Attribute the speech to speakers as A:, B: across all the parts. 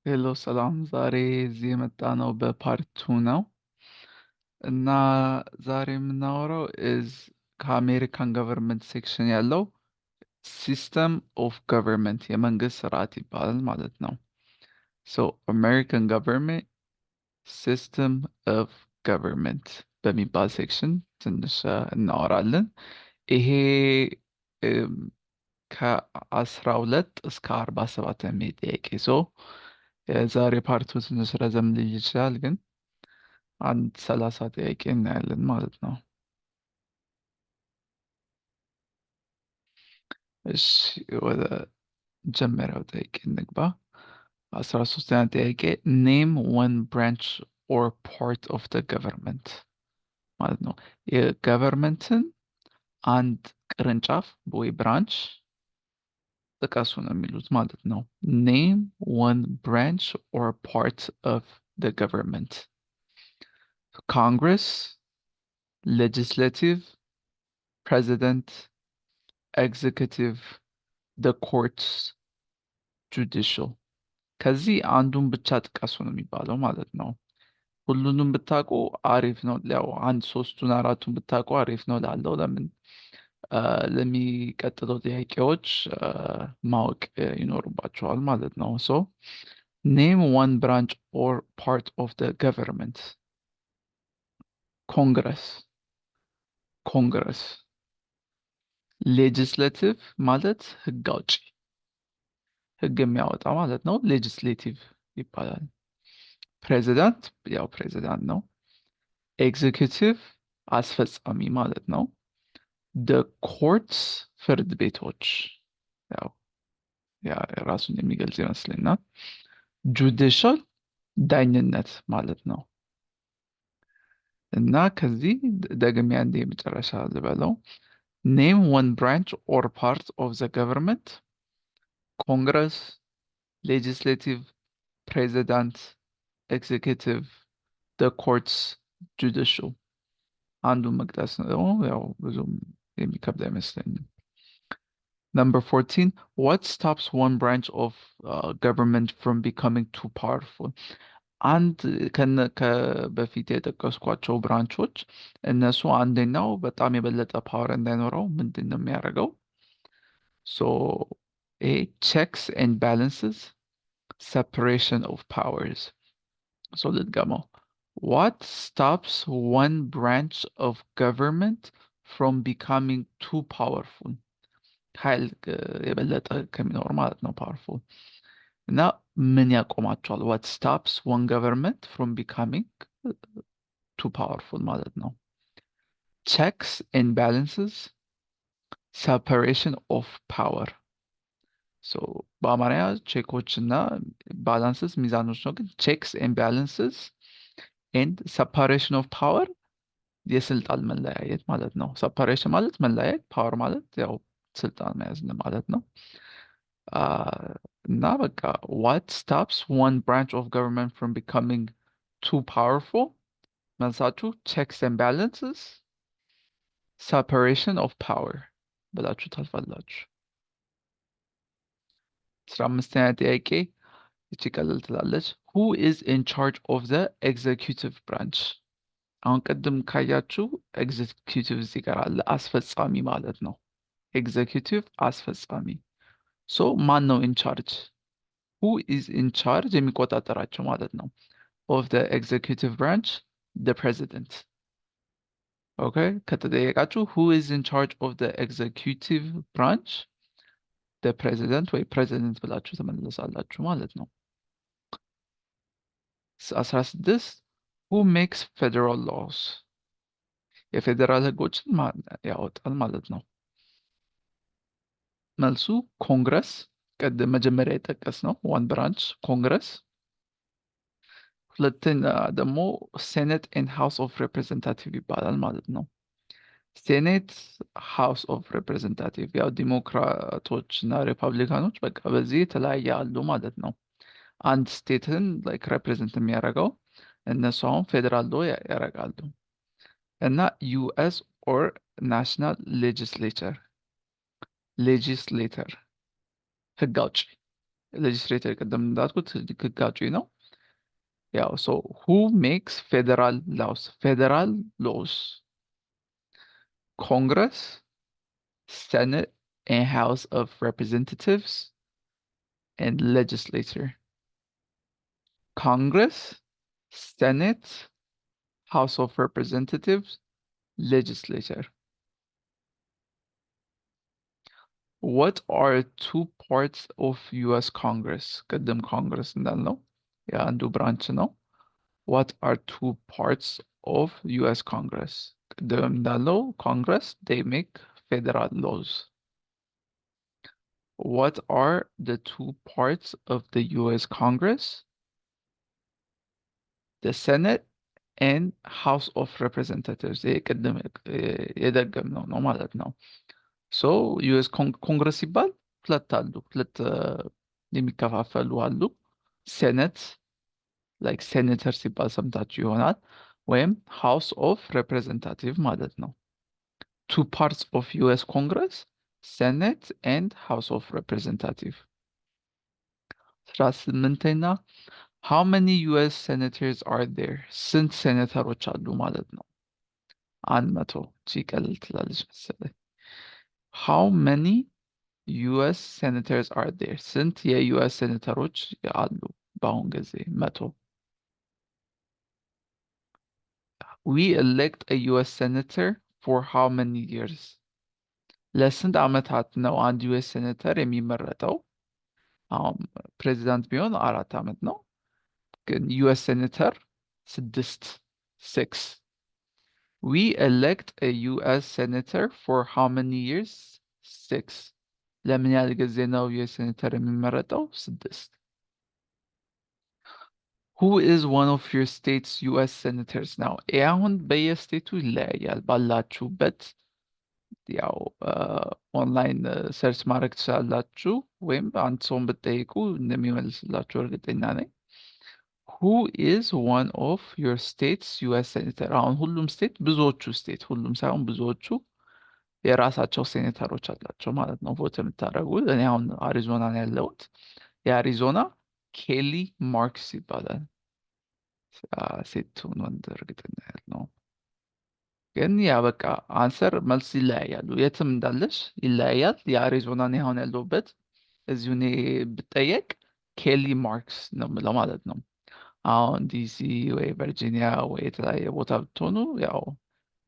A: ሄሎ ሰላም፣ ዛሬ እዚህ የመጣነው በፓርት ቱ ነው እና ዛሬ የምናወራው ከአሜሪካን ገቨርንመንት ሴክሽን ያለው ሲስተም ኦፍ ገቨርንመንት የመንግስት ስርዓት ይባላል ማለት ነው። ሶ አሜሪካን ገቨርንመንት ሲስተም ኦፍ ገቨርንመንት በሚባል ሴክሽን ትንሽ እናወራለን። ይሄ ከ12 እስከ 47 የሚሄድ ጥያቄ የዛሬ ፓርቱ ትንሽ ረዘም ሊል ይችላል፣ ግን አንድ 30 ጥያቄ እናያለን ማለት ነው። እሺ ወደ መጀመሪያው ጥያቄ እንግባ። 13ኛ ጥያቄ ኔም ወን ብራንች ኦር ፓርት ኦፍ ደ ገቨርንመንት ማለት ነው። የገቨርንመንትን አንድ ቅርንጫፍ ወይ ብራንች ጥቀሱ ነው የሚሉት ማለት ነው። ኔም ወን ብራንች ኦር ፓርት ኦፍ ደ ገቨርንመንት ኮንግረስ፣ ሌጅስሌቲቭ፣ ፕሬዚደንት፣ ኤግዜኪቲቭ፣ ደ ኮርትስ፣ ጁዲሻል። ከዚህ አንዱን ብቻ ጥቀሱ ነው የሚባለው ማለት ነው። ሁሉንም ብታውቁ አሪፍ ነው። ያው አንድ ሶስቱን አራቱን ብታውቁ አሪፍ ነው ላለው ለምን ለሚቀጥለው ጥያቄዎች ማወቅ ይኖርባቸዋል ማለት ነው። ሶ ኔም ዋን ብራንች ኦር ፓርት ኦፍ ደ ገቨርንመንት። ኮንግረስ ኮንግረስ። ሌጅስሌቲቭ ማለት ህግ አውጪ ህግ የሚያወጣ ማለት ነው። ሌጅስሌቲቭ ይባላል። ፕሬዚዳንት ያው ፕሬዚዳንት ነው። ኤግዜኪቲቭ አስፈጻሚ ማለት ነው። ደ ኮርትስ ፍርድ ቤቶች ያው ራሱን የሚገልጽ ይመስለኛል። ጁዲሻል ዳኝነት ማለት ነው። እና ከዚህ ደግሜ አንዴ የመጨረሻ ልበለው። ኔም ወን ብራንች ኦር ፓርት ኦፍ ዘ ገቨርንመንት ኮንግረስ፣ ሌጅስሌቲቭ፣ ፕሬዚዳንት፣ ኤግዜኪቲቭ፣ ደ ኮርትስ፣ ጁዲሻል። አንዱን መቅጠስ ነው። ያው ብዙም የሚከብድ አይመስለኝም። Number 14, what stops one branch of government from becoming too powerful? አንድ በፊት የጠቀስኳቸው ብራንቾች እነሱ አንደኛው በጣም የበለጠ ፓወር እንዳይኖረው ምንድን ነው የሚያደርገው? ሶ ይሄ ቼክስ ኤንድ ባላንስስ፣ separation of powers። ሶ ልድገመው። What stops one branch of government from becoming too powerful? ኃይል የበለጠ ከሚኖር ማለት ነው ፓወርፉል። እና ምን ያቆማቸዋል? what stops one government from becoming too powerful ማለት ነው። checks and balances, separation of power። በአማርኛ ቼኮች እና ባላንስስ ሚዛኖች ነው፣ ግን ቼክስ ኤንድ ባላንስስ ኤንድ ሰፓሬሽን ኦፍ ፓወር የስልጣን መለያየት ማለት ነው። ሰፓሬሽን ማለት መለያየት፣ ፓወር ማለት ያው ስልጣን መያዝ ማለት ነው። እና በቃ what stops one branch of government from becoming too powerful? መልሳችሁ checks and balances, separation of power ብላችሁ ታልፋላችሁ። 15ኛ ጥያቄ እቺ ቀለል ትላለች። who is in charge of the executive branch? አሁን ቅድም ካያችሁ ኤግዜኪቲቭ እዚህ ጋር አለ፣ አስፈጻሚ ማለት ነው። ኤግዜኪቲቭ አስፈጻሚ። ሶ ማን ነው ኢንቻርጅ? who is in charge የሚቆጣጠራቸው ማለት ነው። of the executive branch, the president። ኦኬ ከተጠየቃችሁ who is in charge of the executive branch, the president ወይ president ብላችሁ ተመለሳላችሁ ማለት ነው። 16 who makes federal laws? የፌዴራል ህጎችን ያወጣል ማለት ነው። መልሱ ኮንግረስ፣ ቅድም መጀመሪያ የጠቀስ ነው ዋን ብራንች ኮንግረስ። ሁለተኛ ደግሞ ሴኔት ኤንድ ሃውስ ኦፍ ሬፕሬዘንታቲቭ ይባላል ማለት ነው። ሴኔት፣ ሃውስ ኦፍ ሬፕሬዘንታቲቭ ያው ዲሞክራቶች እና ሪፐብሊካኖች በቃ በዚህ የተለያየ አሉ ማለት ነው። አንድ ስቴትን ላይክ ሬፕሬዘንት የሚያደርገው እነሱ አሁን ፌዴራል ሎ ያደርጋሉ። እና ዩኤስ ኦር ናሽናል ሌጅስሌተር ህግ አውጪ ሌጅስሌተር ቅድም እንዳልኩት ህግ አውጪ ነው። ያው ሶ who makes federal laws? ፌደራል ሎስ ኮንግረስ፣ Senate and House of Representatives, and legislature. Congress, Senate, House of Representatives, legislature. What are two parts of US Congress? ቅድም ኮንግረስ እንዳልነው የአንዱ ብራንች ነው። What are two parts of US Congress? ቅድም እንዳልነው ኮንግረስ, they make federal laws. What are the two parts of the US Congress? The Senate and House of Representatives. ይሄ ቅድም የደገምነው ነው ማለት ነው። ሶ ዩኤስ ኮንግረስ ሲባል ሁለት አሉ፣ ሁለት የሚከፋፈሉ አሉ። ሴኔት ላይክ ሴኔተር ሲባል ሰምታችሁ ይሆናል፣ ወይም ሃውስ ኦፍ ሬፕሬዘንታቲቭ ማለት ነው። ቱ ፓርትስ ኦፍ ዩኤስ ኮንግረስ ሴኔት ኤንድ ሃውስ ኦፍ ሬፕሬዘንታቲቭ። 18ኛ ሃው መኒ ዩኤስ ሴኔተርስ አር ዴር? ስንት ሴኔተሮች አሉ ማለት ነው። 100። ቺ ቀልል ትላለች መሰለኝ። ሃው መኒ ዩኤስ ሴኔተርስ አር ዴር? ስንት የዩኤስ ሴኔተሮች አሉ በአሁን ጊዜ? 100። ዊ ኤሌክት አ ዩኤስ ሴኔተር ፎር ሃው መኒ ይርስ? ለስንት ዓመታት ነው አንድ ዩኤስ ሴኔተር የሚመረጠው? አሁን ፕሬዚዳንት ቢሆን 4 ዓመት ነው፣ ግን ዩኤስ ሴኔተር 6 6 ዊ ኤሌክት አ ዩኤስ ሴኔተር ፎር ሃው መኒ ይርስ? 6 ለምን ያህል ጊዜ ነው ዩኤስ ሴኔተር የሚመረጠው? 6 Who is one of your state's US senators now? ይህ አሁን በየስቴቱ ይለያያል። ባላችሁበት ያው ኦንላይን ሰርች ማድረግ ትችላላችሁ፣ ወይም አንድ ሰውን ብትጠይቁ እንደሚመልስላችሁ እርግጠኛ ነኝ። Who is one of your state's US senator? አሁን ሁሉም ስቴት፣ ብዙዎቹ ስቴት፣ ሁሉም ሳይሆን ብዙዎቹ የራሳቸው ሴኔተሮች አላቸው ማለት ነው፣ ቮት የምታደርጉ። እኔ አሁን አሪዞና ነው ያለሁት። የአሪዞና ኬሊ ማርክስ ይባላል። ሴቱን ወንድ እርግጠኛ ያለው ግን ያ በቃ አንሰር መልስ ይለያያሉ። የትም እንዳለሽ ይለያያል። የአሪዞና እኔ አሁን ያለሁበት እዚሁ እኔ ብጠየቅ ኬሊ ማርክስ ነው የምለው ማለት ነው። አሁን ዲሲ ወይ ቨርጂኒያ ወይ የተለያየ ቦታ ብትሆኑ ያው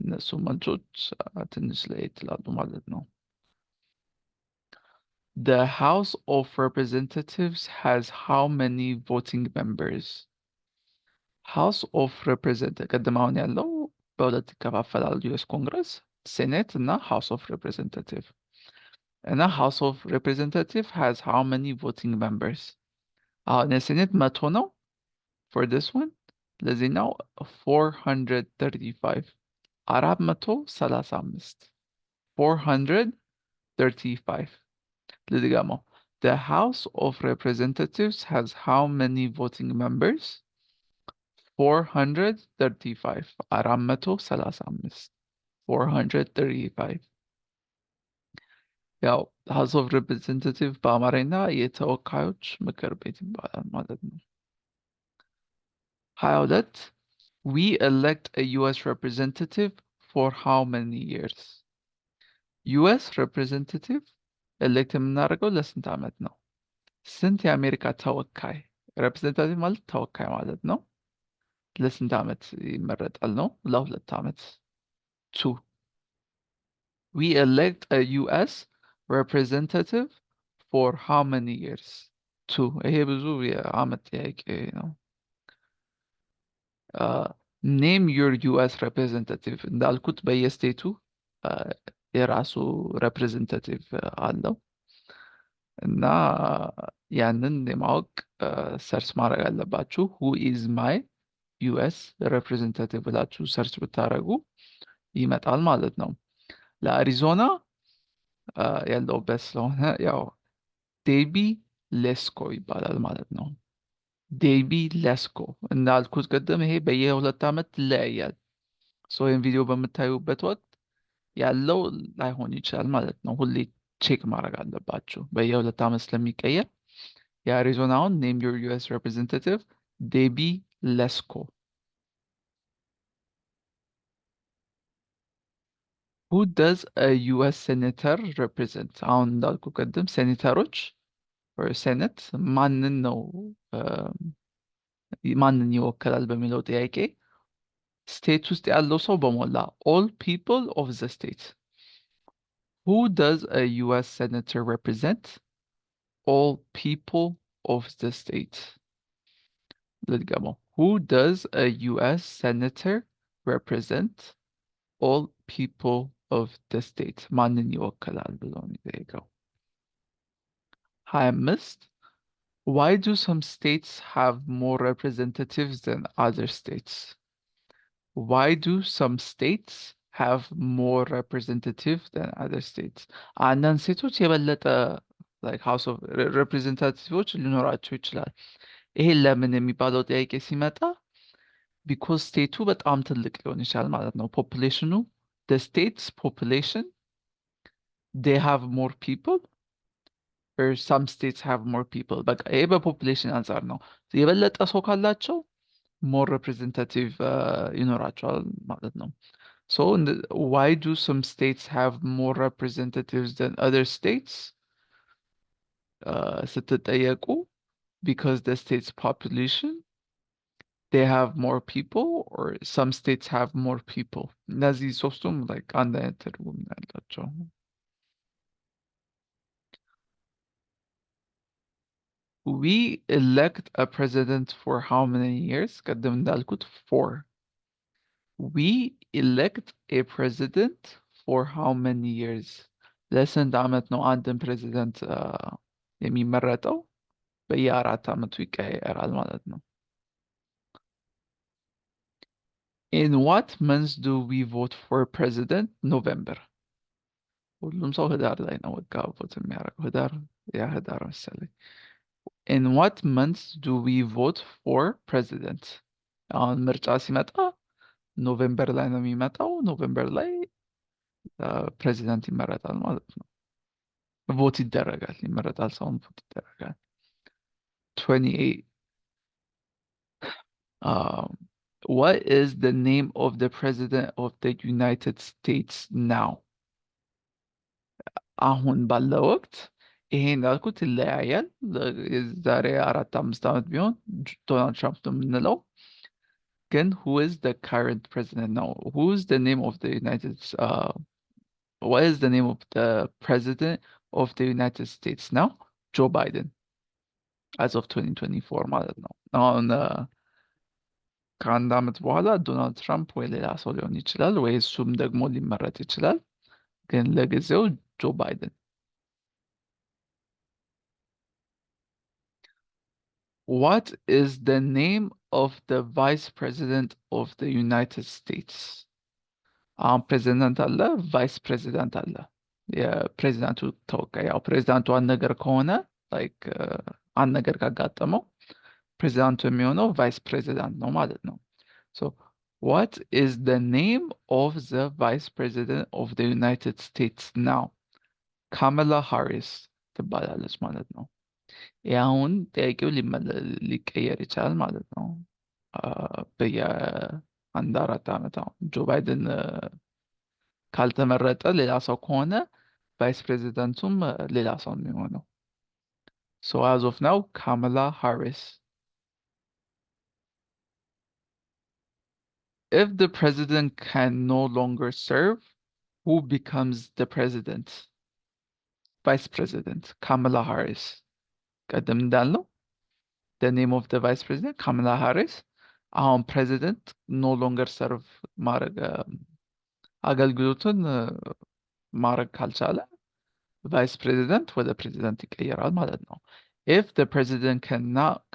A: እነሱ መልሶች ትንሽ ለየት ይላሉ ማለት ነው። The House of Representatives has how many voting members? House of Representatives ቅድም አሁን ያለው በሁለት ይከፋፈላል። ዩኤስ ኮንግረስ ሴኔት እና ሃውስ ኦፍ ሬፕሬዘንታቲቭ እና ሃውስ ኦፍ ሬፕሬዘንታቲቭ has how many voting members? አሁን የሴኔት 100 ነው for this one። ለዚህኛው 435 435 435 ልድገመው። The House of Representatives has how many voting members? 435 435 435 ያው ሃውስ ኦፍ ሪፕሬዘንታቲቭ በአማርኛ የተወካዮች ምክር ቤት ይባላል ማለት ነው። 22 We elect a US representative for how many years? US representative ኤሌክት የምናደርገው ለስንት ዓመት ነው? ስንት የአሜሪካ ተወካይ? ሬፕሬዘንታቲቭ ማለት ተወካይ ማለት ነው። ለስንት ዓመት ይመረጣል ነው? ለ2 ዓመት። 2 We elect a US representative for how many years? 2 ይሄ ብዙ የዓመት ጥያቄ ነው። ኔም ዩር ዩኤስ ሬፕሬዘንታቲቭ እንዳልኩት በየስቴቱ የራሱ ሬፕሬዘንታቲቭ አለው እና ያንን የማወቅ ሰርች ማድረግ አለባችሁ። ሁ ኢዝ ማይ ዩኤስ ሬፕሬዘንታቲቭ ብላችሁ ሰርች ብታደረጉ ይመጣል ማለት ነው። ለአሪዞና ያለውበት ስለሆነ ያው ዴቢ ሌስኮ ይባላል ማለት ነው። ዴቢ ሌስኮ እንዳልኩት ቅድም ይሄ በየ2 ዓመት ይለያያል። ይህን ቪዲዮ በምታዩበት ወቅት ያለው ላይሆን ይችላል ማለት ነው። ሁሌ ቼክ ማድረግ አለባችሁ በየ2 ዓመት ስለሚቀየር የአሪዞናውን ኔም ዩር ዩኤስ ሬፕሬዘንታቲቭ ዴቢ ለስኮ። who does a US senator represent? አሁን እንዳልኩ ቅድም ሴኔተሮች ሴኔት ማንን ነው ማንን ይወክላል በሚለው ጥያቄ ስቴት ውስጥ ያለው ሰው በሞላ all people of the state. who does a US senator represent? all people of the state. ልድገመው who does a US senator represent? all people of the state. ማንን ይወክላል ብሎ ነው የሚጠይቀው። 25 why do some states have more representatives than other states? why do some states have more representatives than other states? አንዳንድ ስቴቶች የበለጠ like house of representatives ሊኖራቸው ይችላል። ይሄ ለምን የሚባለው ጥያቄ ሲመጣ ቢኮዝ ስቴቱ በጣም ትልቅ ሊሆን ይችላል ማለት ነው። ፖፑሌሽኑ the state's population they have more people or some states have more people። በቃ ይሄ በፖፑሌሽን አንጻር ነው። የበለጠ ሰው ካላቸው more representative ይኖራቸዋል ማለት ነው። so why do some states have more representatives than other states? ስትጠየቁ because the state's population they have more people or some states have more people. እነዚህ ሶስቱም like አንድ አይነት ትርጉም ያላቸው። we elect a president for how many years? ቅድም እንዳልኩት 4. we elect a president for how many years? ለስንት ዓመት ነው አንድን ፕሬዚደንት የሚመረጠው? በየ4 ዓመቱ ይቀየራል ማለት ነው። in what months do we vote for president? November. ሁሉም ሰው ህዳር ላይ ነው በቃ ቮት የሚያደርገው። ህዳር መሰለኝ። in what months do we vote for president? አሁን ምርጫ ሲመጣ ኖቬምበር ላይ ነው የሚመጣው። ኖቬምበር ላይ ፕሬዚደንት ይመረጣል ማለት ነው። ቮት ይደረጋል፣ ይመረጣል ሳይሆን ቮት ይደረጋል። 28 what is the name of the president of the United States now? አሁን ባለው ወቅት ይሄ እንዳልኩት ይለያያል። የዛሬ 4-5 ዓመት ቢሆን ዶናልድ ትራምፕ ነው የምንለው። ግን who is the current president now? who is the name of the United what is the name of the president of the United States now? ጆ ባይደን as of 2024 ማለት ነው። አሁን ከአንድ ዓመት በኋላ ዶናልድ ትራምፕ ወይ ሌላ ሰው ሊሆን ይችላል፣ ወይ እሱም ደግሞ ሊመረጥ ይችላል። ግን ለጊዜው ጆ ባይደን። what is the name of the vice president of the United States? አሁን ፕሬዚደንት አለ፣ ቫይስ ፕሬዚደንት አለ። የፕሬዚዳንቱ ተወካይ። ያው ፕሬዚዳንቱ አንድ ነገር ከሆነ ላይክ አንድ ነገር ካጋጠመው ፕሬዚዳንቱ የሚሆነው ቫይስ ፕሬዚዳንት ነው ማለት ነው። so what is the name of the vice president of the United States now? ካማላ ሃሪስ ትባላለች ማለት ነው። ያሁን ጥያቄው ሊቀየር ይችላል ማለት ነው። በየ1 4 ዓመት አሁን ጆ ባይደን ካልተመረጠ ሌላ ሰው ከሆነ ቫይስ ፕሬዚደንቱም ሌላ ሰው ነው የሚሆነው። so as of now ካማላ ሃሪስ። if the president can no longer serve, who becomes the president? vice president ካማላ ሃሪስ። ቀደም እንዳልነው the name of the vice president ካማላ ሃሪስ። አሁን ፕሬዚደንት no longer serve ማድረግ አገልግሎቱን ማድረግ ካልቻለ ቫይስ ፕሬዚደንት ወደ ፕሬዚደንት ይቀየራል ማለት ነው። if the president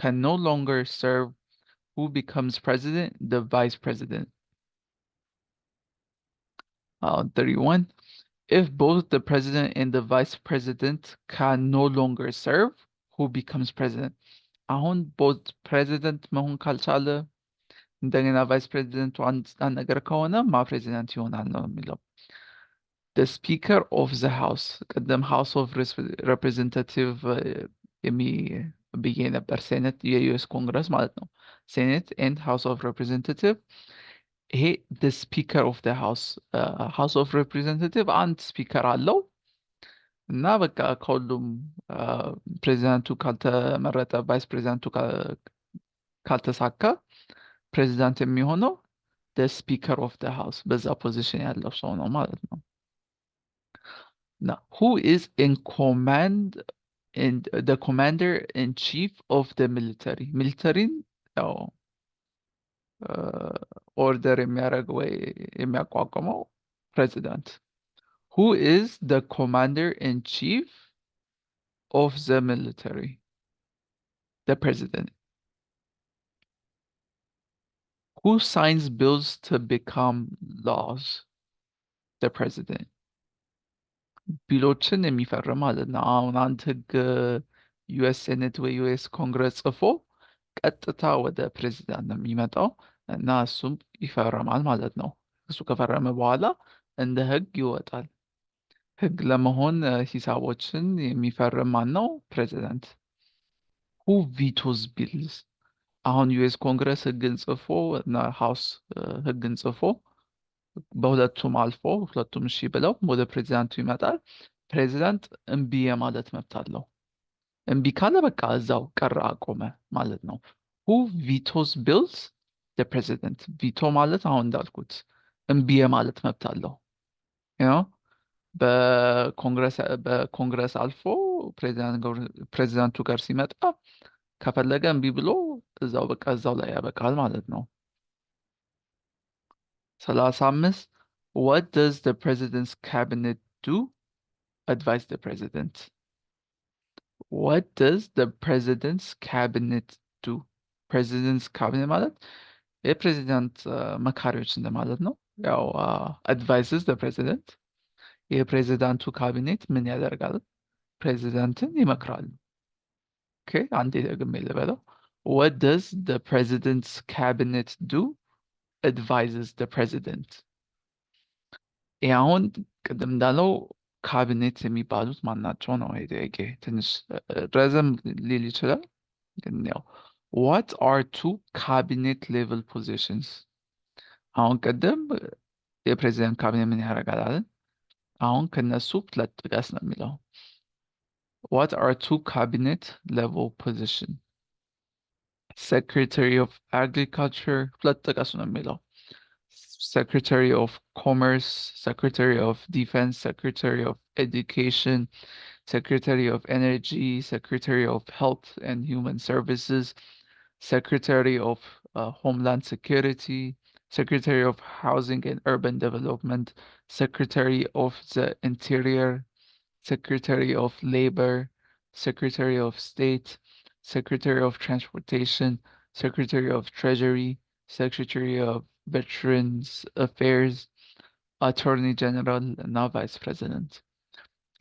A: can no longer serve, who becomes president? the vice president. 31 if both the president and the vice president can no longer serve, who becomes president? አሁን both president መሆን ካልቻለ እንደገና ቫይስ ፕሬዚደንቱ አንድ ነገር ከሆነ ማ ፕሬዚደንት ይሆናል ነው የሚለው። the speaker of the house ቅድም house of representative ብዬ ነበር። ሴኔት የዩኤስ ኮንግረስ ማለት ነው። ሴኔት ኤንድ ሃውስ ኦፍ ሬፕሬዘንታቲቭ ይሄ the speaker of the house ሃውስ ኦፍ ሬፕሬዘንታቲቭ አንድ ስፒከር አለው እና በቃ ከሁሉም ፕሬዚዳንቱ ካልተመረጠ ቫይስ ፕሬዚዳንቱ ካልተሳካ ፕሬዚዳንት የሚሆነው the speaker of the house በዛ ፖዚሽን ያለው ሰው ነው ማለት ነው። Now, who is in command and the commander in chief of the military? ሚሊተሪን ያው ኦርደር የሚያደርግ ወይ የሚያቋቁመው ፕሬዚዳንት። Who is the commander in chief of the military? The president. Who signs bills to become laws? The president. ቢሎችን የሚፈርም ማለት ነው። አሁን አንድ ህግ ዩኤስ ሴኔት ወይ ዩኤስ ኮንግረስ ጽፎ ቀጥታ ወደ ፕሬዚዳንት ነው የሚመጣው እና እሱም ይፈርማል ማለት ነው። እሱ ከፈረመ በኋላ እንደ ህግ ይወጣል። ህግ ለመሆን ሂሳቦችን የሚፈርም ማን ነው? ፕሬዚዳንት። who vetoes bills? አሁን ዩኤስ ኮንግረስ ህግን ጽፎ እና ሃውስ ህግን ጽፎ በሁለቱም አልፎ ሁለቱም እሺ ብለው ወደ ፕሬዚዳንቱ ይመጣል። ፕሬዚዳንት እምቢ የማለት መብት አለው። እምቢ ካለ በቃ እዛው ቀረ አቆመ ማለት ነው። who vetoes bills? the president. ቪቶ ማለት አሁን እንዳልኩት እምቢ የማለት መብት አለው። በኮንግረስ አልፎ ፕሬዚዳንቱ ጋር ሲመጣ ከፈለገ እምቢ ብሎ እዛው በቃ እዛው ላይ ያበቃል ማለት ነው። 35 What does the president's cabinet do? Advise the president. What does the president's cabinet do? President's cabinet ማለት የፕሬዚዳንት መካሪዎች እንደማለት ነው። ያው advises the president. የፕሬዚዳንቱ ካቢኔት ምን ያደርጋል? ፕሬዚዳንትን ይመክራሉ። ኦኬ አንዴ ደግሜ ልበለው። What does the president's cabinet do? Advises the president. ይህ አሁን ቅድም እንዳለው ካቢኔት የሚባሉት ማናቸው ነው? ጥያቄ ትንሽ ረዘም ሊል ይችላል፣ ግን ያው what are two cabinet level positions? አሁን ቅድም የፕሬዚደንት ካቢኔት ምን ያደርጋል አለን። አሁን ከነሱ ሁለት ጥቀስ ነው የሚለው። what are two cabinet level position? Secretary of Agriculture ሁለት ጥቀሱ ነው የሚለው። Secretary of Commerce, Secretary of Defense, Secretary of Education, Secretary of Energy, Secretary of Health and Human Services, Secretary of Homeland Security, Secretary of Housing and Urban Development, Secretary of the Interior, Secretary of Labor, Secretary of State, Secretary of Transportation, Secretary of Treasury, Secretary of Veterans Affairs, Attorney General እና ቫይስ ፕሬዚደንት።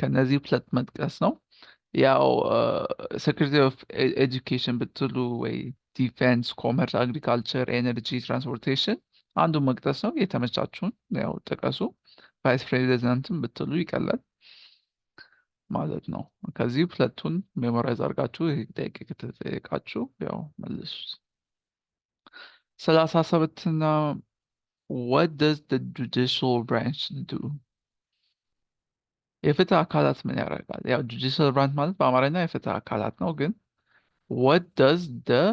A: ከነዚህ ሁለት መጥቀስ ነው። ያው ሴክሬታሪ ኦፍ ኤጁኬሽን ብትሉ ወይ ዲፌንስ፣ ኮመርስ፣ አግሪካልቸር፣ ኤነርጂ፣ ትራንስፖርቴሽን አንዱ መጥቀስ ነው። የተመቻችሁን ያው ጥቀሱ። ቫይስ ፕሬዚደንትም ብትሉ ይቀላል ማለት ነው። ከዚህ ሁለቱን ሜሞራይዝ አድርጋችሁ ጥያቄ ከተጠየቃችሁ ያው መልሱት። 37ና what does the judicial branch do? የፍትህ አካላት ምን ያደርጋል? ያው judicial branch ማለት በአማርኛ የፍትህ አካላት ነው፣ ግን what does the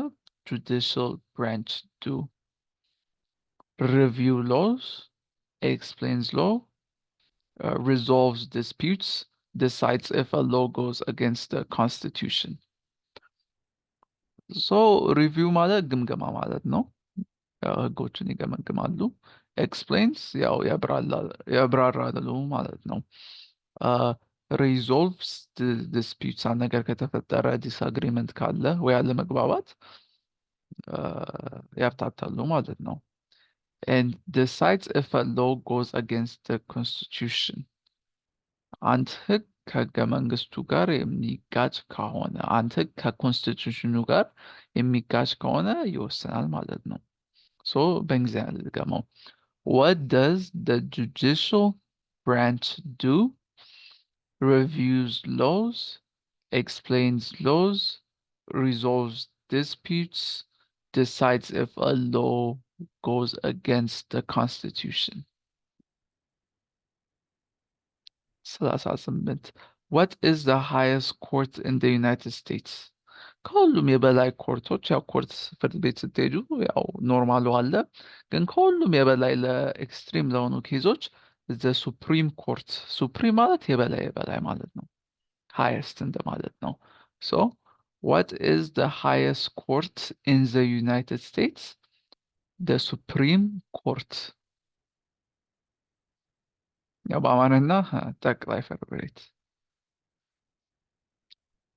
A: judicial branch do? Review laws, explains law, resolves disputes, decides if a law goes against the constitution. So review ማለት ግምገማ ማለት ነው። ህጎችን ይገመግማሉ። ኤክስፕሌንስ ያው ያብራራሉ ማለት ነው። ሪዞልቭስ ዲስፒዩትስ ነገር ከተፈጠረ ዲስአግሪመንት ካለ ወይ ያለ መግባባት ያፍታታሉ ማለት ነው። and decides if a law goes against the constitution. አንድ ህግ ከህገ መንግስቱ ጋር የሚጋጭ ከሆነ አንድ ህግ ከኮንስቲቱሽኑ ጋር የሚጋጭ ከሆነ ይወሰናል ማለት ነው። ሶ በእንግሊዝኛ ልድገመው። what does the judicial branch do? Reviews laws, explains laws, resolves disputes, decides if a law goes against the Constitution. 38. What is the highest court in the United States? ከሁሉም የበላይ ኮርቶች ያው ኮርት ፍርድ ቤት ስትሄዱ ያው ኖርማሉ አለ፣ ግን ከሁሉም የበላይ ለኤክስትሪም ለሆኑ ኬዞች ዘ ሱፕሪም ኮርት። ሱፕሪም ማለት የበላይ የበላይ ማለት ነው፣ ሃይስት እንደማለት ነው። ሶ what is the highest court in the United States? The Supreme Court። ያው በአማርኛ ጠቅላይ ፍርድ ቤት።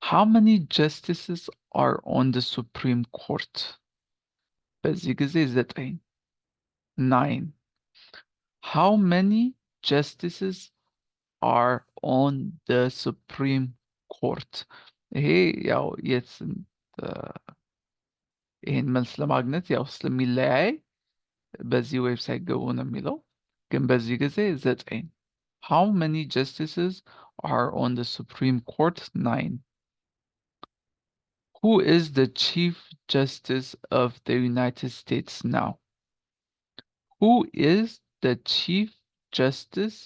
A: How many justices are on the Supreme Court? በዚህ ጊዜ 9 9 How many justices are on the Supreme Court? ይሄ ያው ይሄን መልስ ለማግኘት ያው ስለሚለያይ በዚህ ዌብሳይት ገቡ ነው የሚለው፣ ግን በዚህ ጊዜ 9 How many justices are on the Supreme Court? 9 Who is the Chief Justice of the United States now? Who is the Chief Justice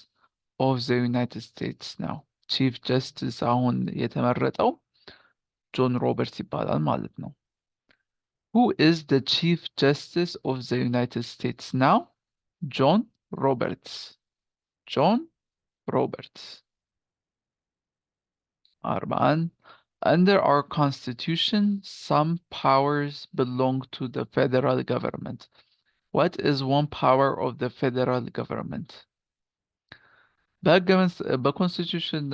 A: of the United States now? Chief Justice አሁን የተመረጠው ጆን ሮበርትስ ይባላል ማለት ነው። Who is the Chief Justice of the United States now? John Roberts. John Roberts. 40. Under our Constitution, some powers belong to the federal government. What is one power of the federal government? በኮንስቲቱሽን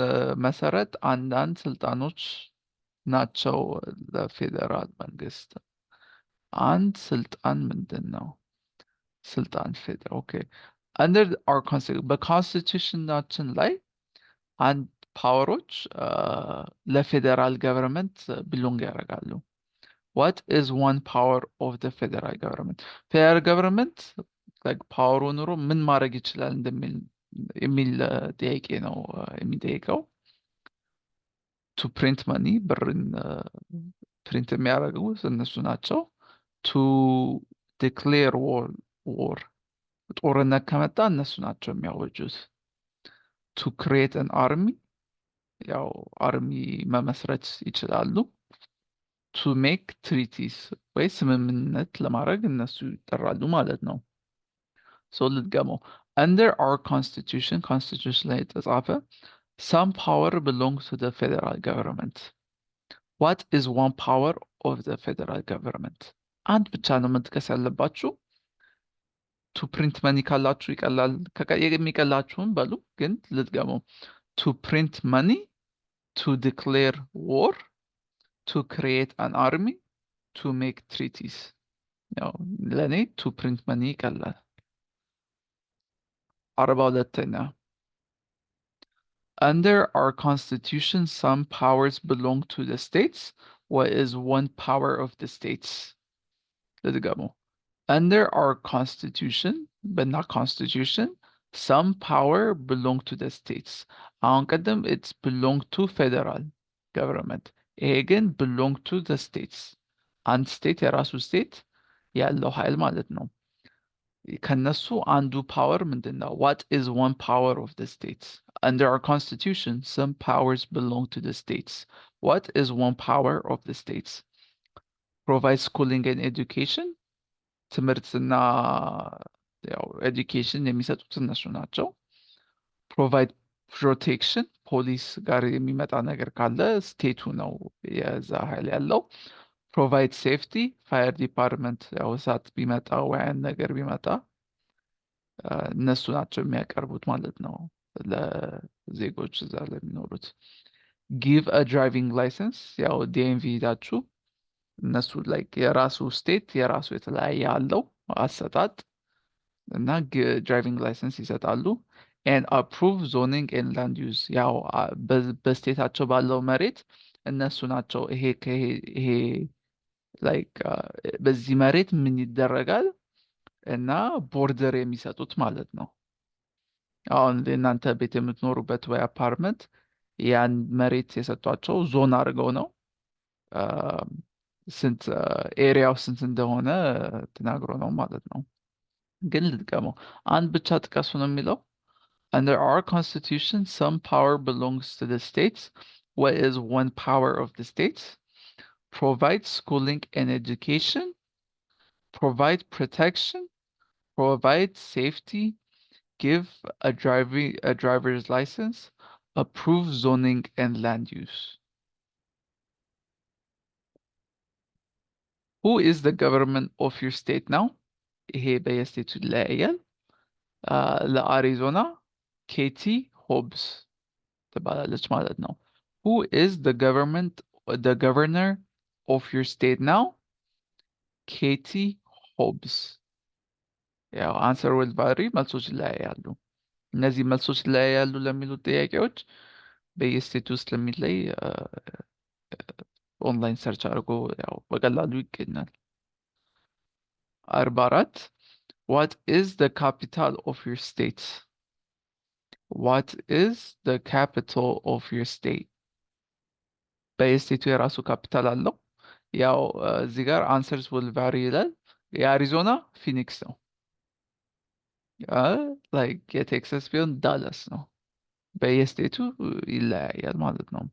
A: መሰረት አንዳንድ ስልጣኖች ናቸው ለፌዴራል መንግስት። አንድ ስልጣን ምንድን ነው? ስልጣን ፌዴራል። ኦኬ under our constitution በኮንስቲቱሽናችን ላይ አንድ ፓወሮች ለፌዴራል ገቨርንመንት ቢሎንግ ያደርጋሉ። What is one power of the federal government? ፌዴራል ገቨርንመንት ፓወሩ ኑሮ ምን ማድረግ ይችላል የሚል ጥያቄ ነው የሚጠይቀው። ቱ ፕሪንት መኒ ብርን ፕሪንት የሚያደርጉት እነሱ ናቸው። ቱ ዲክሌር war ጦርነት ከመጣ እነሱ ናቸው የሚያወጁት። ቱ ክሬት አን አርሚ ያው አርሚ መመስረት ይችላሉ። ቱ ሜክ ትሪቲስ ወይ ስምምነት ለማድረግ እነሱ ይጠራሉ ማለት ነው። ሶ ልድገመው። under our constitution ላይ የተጻፈ some power belongs to the federal government. What is one power of the federal government? አንድ ብቻ ነው መጥቀስ ያለባችሁ። ቱ ፕሪንት መኒ ካላችሁ ይቀላል፣ የሚቀላችሁን በሉ፣ ግን ልድገመው። ቱ ፕሪንት መኒ፣ ቱ ዲክሌር war, ቱ ክሪኤት አን አርሚ፣ ቱ ሜክ ትሪቲስ። ያው ለእኔ ቱ ፕሪንት መኒ ይቀላል። 42ኛ Under our constitution, some powers belong to the states. What is one power of the states? ልድገመው። Under our constitution, but not constitution, some power belong to the states. አሁን ቀደም it's belong to federal government. ይሄ ግን belong to the states. አንድ ስቴት የራሱ ስቴት ያለው ኃይል ማለት ነው። ከነሱ አንዱ ፓወር ምንድን ነው? What is one power of the states? Under our constitution, some powers belong to the states. What is one power of the states? Provide schooling and education. ትምህርትና ያው ኤዱኬሽን የሚሰጡት እነሱ ናቸው። ፕሮቫይድ ፕሮቴክሽን ፖሊስ ጋር የሚመጣ ነገር ካለ ስቴቱ ነው የዛ ኃይል ያለው። ፕሮቫይድ ሴፍቲ ፋየር ዲፓርትመንት ያው እሳት ቢመጣ ወይም ነገር ቢመጣ እነሱ ናቸው የሚያቀርቡት ማለት ነው ለዜጎች እዛ ለሚኖሩት። ጊቭ አ ድራይቪንግ ላይሰንስ ያው ዲኤምቪ ሄዳችሁ እነሱ ላይክ የራሱ ስቴት የራሱ የተለያየ አለው አሰጣጥ እና ድራይቪንግ ላይሰንስ ይሰጣሉ። ኤንድ አፕሩቭ ዞኒንግ ኤንድ ላንድ ዩዝ ያው በስቴታቸው ባለው መሬት እነሱ ናቸው ይሄ ላይክ በዚህ መሬት ምን ይደረጋል እና ቦርደር የሚሰጡት ማለት ነው። አሁን እናንተ ቤት የምትኖሩበት ወይ አፓርትመንት ያን መሬት የሰጧቸው ዞን አድርገው ነው ስንት ኤሪያው ስንት እንደሆነ ተናግሮ ነው ማለት ነው። ግን ልጥቀመው። አንድ ብቻ ጥቀሱ ነው የሚለው። Under our constitution, some power belongs to the states. What is one power of the states? Provide schooling and education, provide protection, provide safety, give a driver's license, approve zoning and land use. Who is the government of your state now? ይሄ በየስቴቱ ይለያያል። ለአሪዞና ኬቲ ሆብስ ትባላለች ማለት ነው። Who is the governor of your state now? ኬቲ ሆብስ። ያው አንሰር ዊል ቫሪ መልሶች ይለያያሉ። እነዚህ መልሶች ይለያያሉ ለሚሉት ጥያቄዎች በየስቴቱ ውስጥ ለሚለይ ኦንላይን ሰርች አድርጎ ያው በቀላሉ ይገኛል። 44 What is the capital of your state? What is the capital of your state? በየስቴቱ የራሱ ካፒታል አለው። ያው እዚህ ጋር አንሰርስ ዊል ቫሪ ይላል። የአሪዞና ፊኒክስ ነው። ላይክ የቴክሳስ ቢሆን ዳላስ ነው። በየስቴቱ ይለያያል ማለት ነው።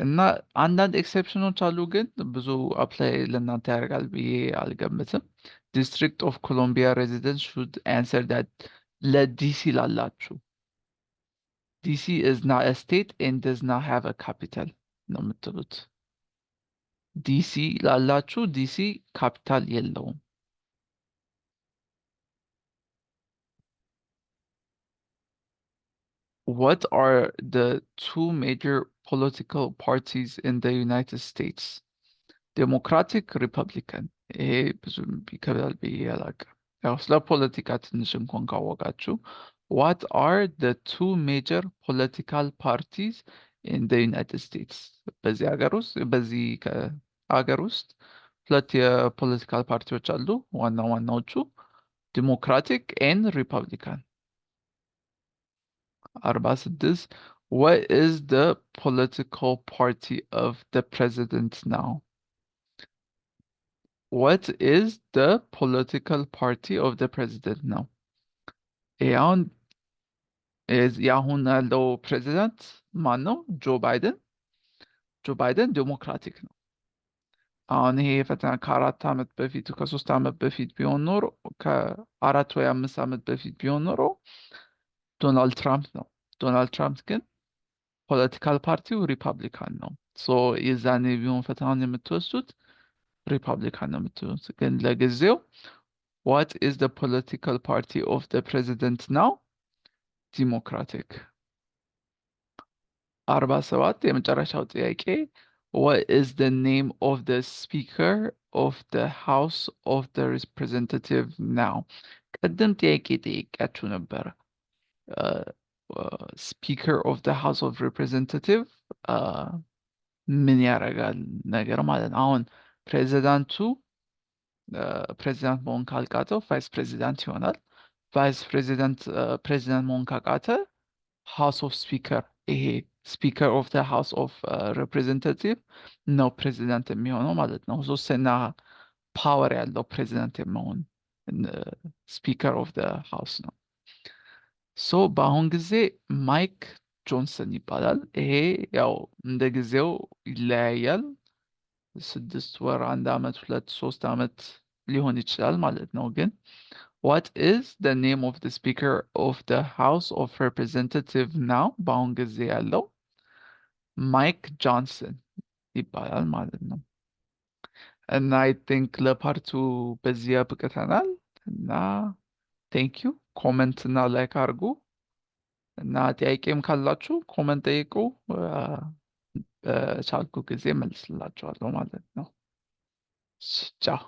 A: እና አንዳንድ ኤክሴፕሽኖች አሉ፣ ግን ብዙ አፕላይ ለእናንተ ያደርጋል ብዬ አልገምትም። ዲስትሪክት ኦፍ ኮሎምቢያ ሬዚደንት ሹድ አንሰር ዳት ለዲሲ ላላችሁ ዲሲ ኢዝ ናት አ ስቴት ኤንድ ደዝ ናት ሃቭ አ ካፒታል ነው የምትሉት። ዲሲ ላላችሁ ዲሲ ካፒታል የለውም። What are the two major political parties in the United States? ዴሞክራቲክ ሪፐብሊካን። ይሄ ብዙም ይከብዳል ብዬ አላውቅም። ያው ስለ ፖለቲካ ትንሽ እንኳን ካወቃችሁ ዋት አር ደ ቱ ሜጀር ፖለቲካል ፓርቲስ ኢን ደ ዩናይትድ ስቴትስ። በዚህ ሀገር ውስጥ ሁለት የፖለቲካል ፓርቲዎች አሉ። ዋናዎቹ ዲሞክራቲክ ኤን ሪፐብሊካን። 46 What is the political party of the president now? What is the political party of the president now? አሁን የአሁን ያለው ፕሬዚዳንት ማን ነው? ጆ ባይደን። ጆ ባይደን ዴሞክራቲክ ነው። አሁን ይሄ ፈተና ከ4 ዓመት በፊት ከ3 ዓመት በፊት ቢሆን ኖሮ ከ4 ወይ 5 ዓመት በፊት ቢሆን ኖሮ ዶናልድ ትራምፕ ነው። ዶናልድ ትራምፕ ግን ፖለቲካል ፓርቲው ሪፐብሊካን ነው። ሶ የዛኔ ቢሆን ፈተናውን የምትወስዱት ሪፐብሊካን ነው የምትሉት። ግን ለጊዜው what is the political party of the president now? ዲሞክራቲክ። 47 የመጨረሻው ጥያቄ what is the name of the speaker of the house of the representative now? ቅድም ጥያቄ ጠይቄያችሁ ነበር። ስፒከር ኦፍ the house of representative ምን ያደርጋል ነገር ማለት ነው። አሁን ፕሬዚዳንቱ ፕሬዚዳንት መሆን ካልቃተው ቫይስ ፕሬዚዳንት ይሆናል። ቫይስ ፕሬዚዳንት መሆን ካቃተ ሃውስ ኦፍ ስፒከር፣ ይሄ ስፒከር ኦፍ ደ ሃውስ ኦፍ ሬፕሬዘንታቲቭ ነው ፕሬዚዳንት የሚሆነው ማለት ነው። ሶስተኛ ፓወር ያለው ፕሬዚዳንት የመሆን ስፒከር ኦፍ ደ ሃውስ ነው። ሶ በአሁን ጊዜ ማይክ ጆንሰን ይባላል። ይሄ ያው እንደ ጊዜው ይለያያል። 6 ወር፣ 1 ዓመት፣ 2 3 ዓመት ሊሆን ይችላል ማለት ነው። ግን what is the name of the speaker of the house of representative now? በአሁን ጊዜ ያለው ማይክ ጆንሰን ይባላል ማለት ነው። እና አይ ቲንክ ለፓርቱ በዚህ ያብቅተናል። እና ቴንክ ዩ። ኮመንት እና ላይክ አድርጉ እና ጥያቄም ካላችሁ ኮመንት ጠይቁ። በቻልኩ ጊዜ መልስላችኋለሁ ማለት ነው። ቻው።